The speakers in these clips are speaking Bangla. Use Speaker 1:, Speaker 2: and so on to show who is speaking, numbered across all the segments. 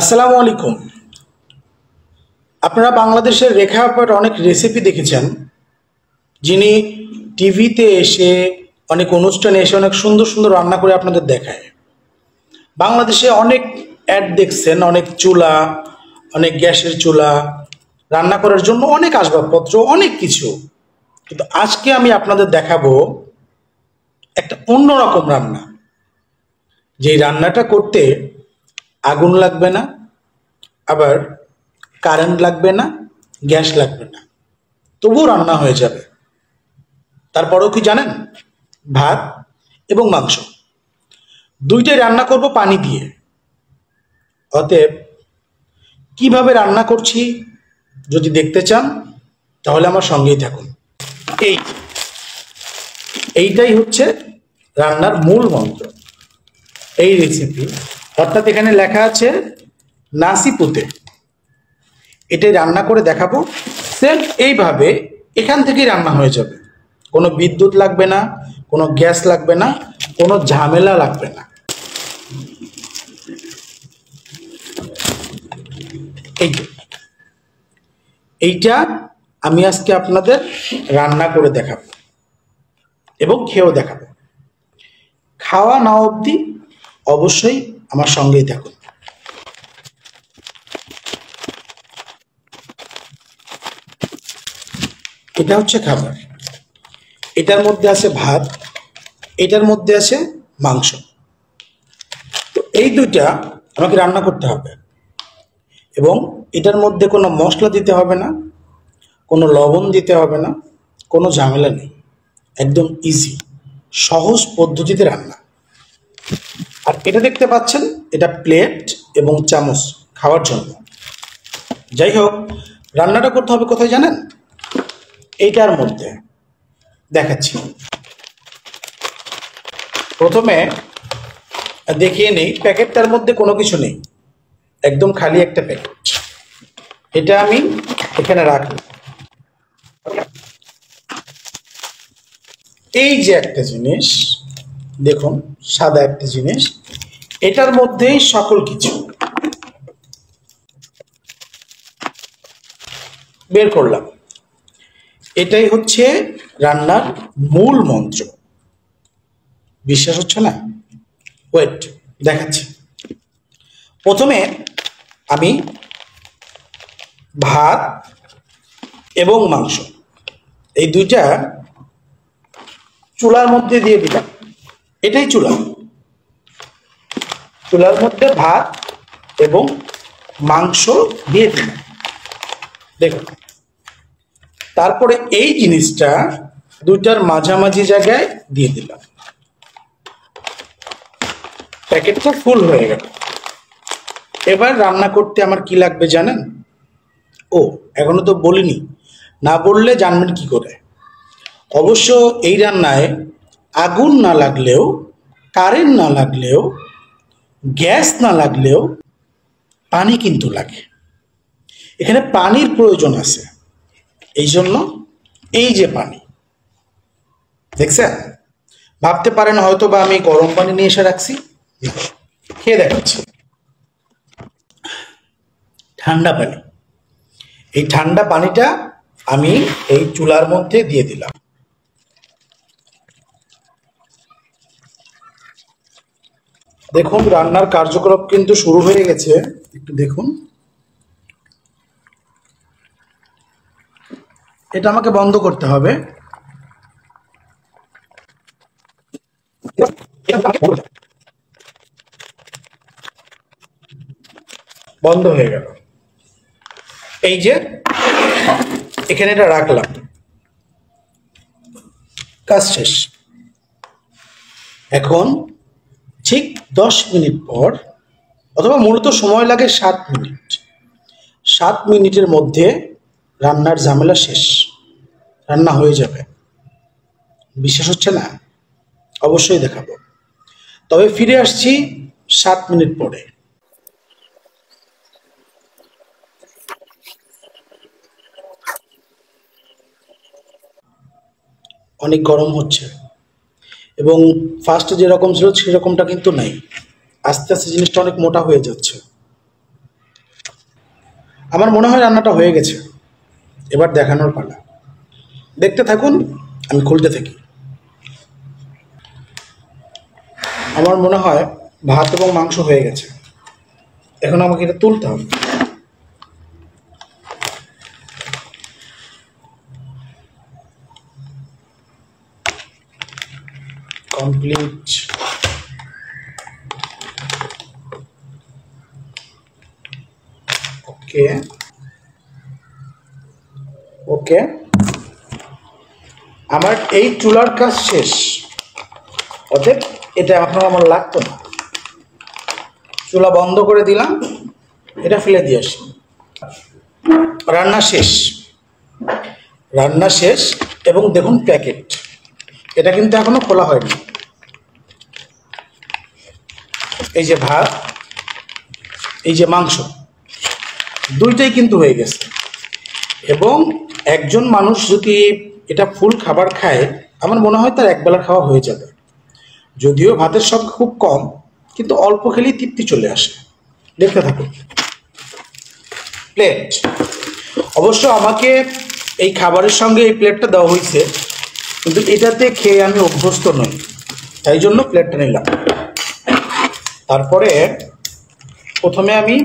Speaker 1: আসসালামু আলাইকুম। আপনারা বাংলাদেশের রেখা আপার অনেক রেসিপি দেখেছেন, যিনি টিভিতে এসে অনেক অনুষ্ঠানে এসে অনেক সুন্দর সুন্দর রান্না করে আপনাদের দেখায়। বাংলাদেশে অনেক অ্যাড দেখছেন, অনেক চুলা, অনেক গ্যাসের চুলা, রান্না করার জন্য অনেক আসবাবপত্র, অনেক কিছু। কিন্তু আজকে আমি আপনাদের দেখাবো একটা অন্যরকম রান্না, যেই রান্নাটা করতে আগুন লাগবে না, আবার কারেন্ট লাগবে না, গ্যাস লাগবে না, তবুও রান্না হয়ে যাবে। তারপরেও কি জানেন, ভাত এবং মাংস দুইটাই রান্না করব পানি দিয়ে। অতএব কিভাবে রান্না করছি যদি দেখতে চান তাহলে আমার সঙ্গেই থাকুন। এইটাই হচ্ছে রান্নার মূল মন্ত্র, এই রেসিপি। অর্থাৎ এখানে লেখা আছে নাসি পুতে। এটাই রান্না করে দেখাবো। সেম এইভাবে এখান থেকেই রান্না হয়ে যাবে। কোনো বিদ্যুৎ লাগবে না, কোনো গ্যাস লাগবে না, কোনো ঝামেলা লাগবে না। এইটা আমি আজকে আপনাদের রান্না করে দেখাবো এবং খেয়েও দেখাবো। খাওয়া না অবধি অবশ্যই আমার সঙ্গেই থাকুন। এটা হচ্ছে খাবার। এটার মধ্যে আছে ভাত, এটার মধ্যে আছে মাংস। তো এই দুইটা আমাকে রান্না করতে হবে এবং এটার মধ্যে কোনো মশলা দিতে হবে না, কোনো লবণ দিতে হবে না, কোনো ঝামেলা নেই। একদম ইজি, সহজ পদ্ধতিতে রান্না। আর এটা দেখতে পাচ্ছেন, এটা প্লেট এবং চামচ খাওয়ার জন্য। যাই হোক, রান্নাটা করতে হবে কোথায় জানেন? এইটার মধ্যে দেখাচ্ছি। প্রথমে দেখিয়ে নেই, প্যাকেটটার মধ্যে কোনো কিছু নেই, একদম খালি একটা প্যাকেট। এটা আমি এখানে রাখলাম। এই যে একটা জিনিস দেখুন, সাদা একটা জিনিস, এটার মধ্যেই সকল কিছু বের করলাম। এটাই হচ্ছে রান্নার মূল মন্ত্র। বিশ্বাস হচ্ছে না? ওয়েট, দেখাচ্ছি। প্রথমে আমি ভাত এবং মাংস এই দুইটা চুলার মধ্যে দিয়ে দিলাম। এটাই চুলা। চুলার মধ্যে ভাত এবং মাংস দিয়ে দিলাম। দেখুন, তারপরে এই জিনিসটা দুইটার মাঝামাঝি জায়গায় দিয়ে দিলাম। প্যাকেটটা ফুল হয়ে গেল। এবার রান্না করতে আমার কি লাগবে জানেন? ও, এখনো তো বলিনি, না বললে জানবেন কি করে। অবশ্য এই রান্নায় আগুন না লাগলেও, কারেন্ট না লাগলেও, গ্যাস না লাগলেও পানি কিন্তু লাগে। এখানে পানির প্রয়োজন আছে। এই জন্য এই যে পানি দেখছেন, ভাবতে পারেন হয়তো বা আমি গরম পানি নিয়ে এসে রাখছি। খেয়ে দেখাচ্ছি। ঠান্ডা পানি। এই ঠান্ডা পানিটা আমি এই চুলার মধ্যে দিয়ে দিলাম। দেখুন, রান্নার কার্যকলাপ কিন্তু শুরু হয়ে গেছে। একটু দেখুন, এটা আমাকে বন্ধ করতে হবে। বন্ধ হয়ে গেল। এই যে এখানে এটা রাখলাম, কাজ শেষ। এখন ঠিক 10 মিনিট পর, অথবা মূলত সময় লাগে 7 মিনিট। 7 মিনিটের মধ্যে রান্নার ঝামেলা শেষ, রান্না হয়ে যাবে। বিশ্বাস হচ্ছে না? অবশ্যই দেখাবো। তবে ফিরে আসছি 7 মিনিট পরে। অনেক গরম হচ্ছে এবং ফার্স্টে যেরকম ছিল সেরকমটা কিন্তু নাই। আস্তে আস্তে জিনিসটা অনেক মোটা হয়ে যাচ্ছে। আমার মনে হয় রান্নাটা হয়ে গেছে, এবার দেখানোর পালা। দেখতে থাকুন, আমি খুলতে থাকি। আমার মনে হয় ভাত এবং মাংস হয়ে গেছে, এখন আমাকে এটা তুলতে হবে। কমপ্লিট। ওকে ওকে, আমার এই চুলার কাজ শেষ, অতএব এটা এখন আমার লাগতো না। চুলা বন্ধ করে দিলাম, এটা ফেলে দিয়ে আসি। রান্না শেষ, রান্না শেষ। এবং দেখুন প্যাকেট, এটা কিন্তু এখনো খোলা হয়নি। এই যে ভাত, এই যে মাংস, দুইটাই কিন্তু হয়ে গেছে। এবং একজন মানুষ যদি এটা ফুল খাবার খায়, আমার মনে হয় তার একবেলা খাওয়া হয়ে যাবে। যদিও ভাতের সংখ্যা খুব কম, কিন্তু অল্প খেলেই তৃপ্তি চলে আসে। দেখতে থাকুন। প্লেট, অবশ্য আমাকে এই খাবারের সঙ্গে এই প্লেটটা দেওয়া হয়েছে, কিন্তু এটাতে খেয়ে আমি অভ্যস্ত নই, তাই জন্য প্লেটটা নিলাম। তারপরে প্রথমে আমি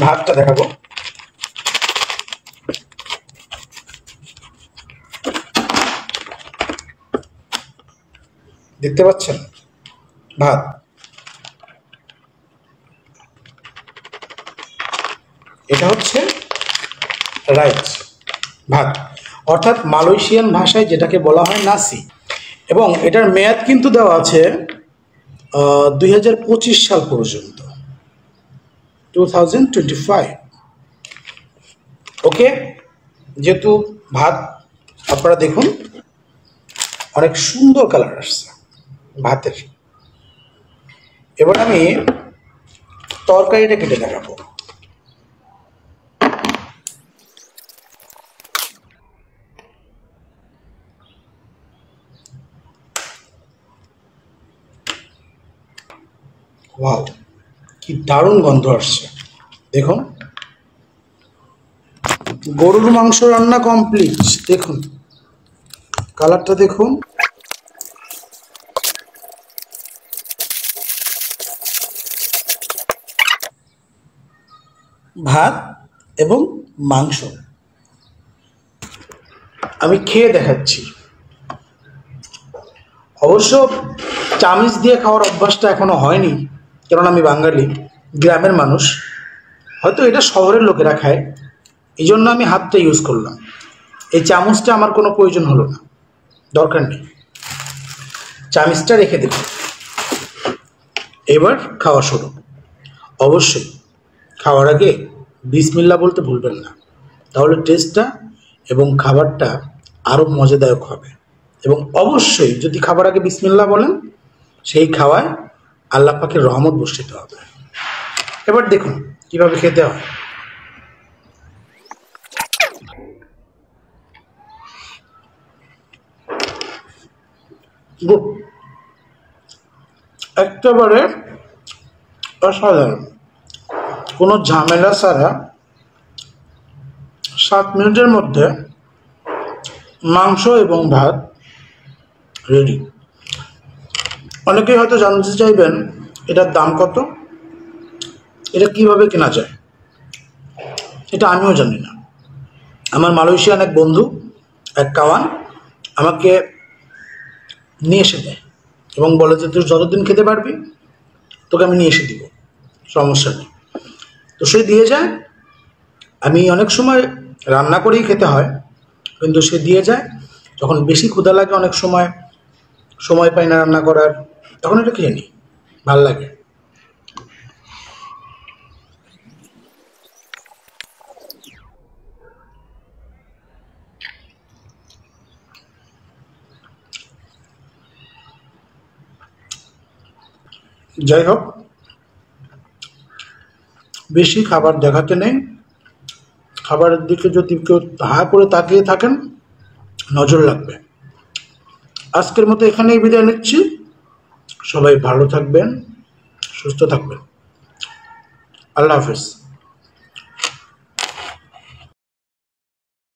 Speaker 1: ভাতটা দেখাবো। দেখতে পাচ্ছেন ভাত, এটা হচ্ছে রাইস ভাত, অর্থাৎ মালয়েশিয়ান ভাষায় যেটাকে বলা হয় নাসি। এবং এটার মেয়াদ কিন্তু দেওয়া আছে 2025 সাল পর্যন্ত, 2025। ওকে, যেহেতু ভাত আপনারা দেখুন অনেক সুন্দর কালার আসছে ভাতের। এবার আমি তরকারিটা কেটে দেখাবো। ওয়াও, কি দারুণ গন্ধ আসছে। দেখুন, গরুর মাংস রান্না কমপ্লিট। দেখুন কালারটা দেখুন। ভাত এবং মাংস আমি খেয়ে দেখাচ্ছি। অবশ্য চামচ দিয়ে খাওয়ার অভ্যাসটা এখনো হয়নি, কারণ আমি বাঙালি, গ্রামের মানুষ। হয়তো এটা শহরের লোকেরা খায়, এই জন্য আমি হাতটা ইউজ করলাম। এই চামচটা আমার কোনো প্রয়োজন হলো না, দরকার নেই, চামচটা রেখে দেব। এবার খাওয়া শুরু। অবশ্যই খাওয়ার আগে বিসমিল্লাহ বলতে ভুলবেন না, তাহলে টেস্টটা এবং খাবারটা আরও মজাদায়ক হবে। এবং অবশ্যই যদি খাবার আগে বিসমিল্লাহ বলেন, সেই খাওয়ায় আল্লাহ পাকের রহমত বর্ষিত হবে। এবার দেখুন কিভাবে খেতে হয়। গুড, একেবারে অসাধারণ, কোনো ঝামেলা ছাড়া 7 মিনিটের মধ্যে মাংস এবং ভাত রেডি। অনেকেই হয়তো জানতে চাইবেন এটার দাম কত, এটা কিভাবে কেনা যায়। এটা আমিও জানি না। আমার মালয়েশিয়ান এক বন্ধু, এক কাওয়ান, আমাকে নিয়ে এসে দেয় এবং বলে যে তুই যতদিন খেতে পারবি তোকে আমি নিয়ে এসে দিব, সমস্যা নেই। তো সে দিয়ে যায়। আমি অনেক সময় রান্না করেই খেতে হয়, কিন্তু সে দিয়ে যায়। যখন বেশি ক্ষুধা লাগে, অনেক সময় সময় পাই না রান্না করার, তখন এটা খেয়ে নিই, ভাল লাগে। যাই হোক, বেশি খাবার দেখাতে নেই। খাবারের দিকে যদি কেউ হা করে তাকিয়ে থাকেন, নজর লাগবে। আজকের মতো এখানেই বিদায় নিচ্ছি। সবাই ভালো থাকবেন, সুস্থ থাকবেন। আল্লাহ হাফেজ।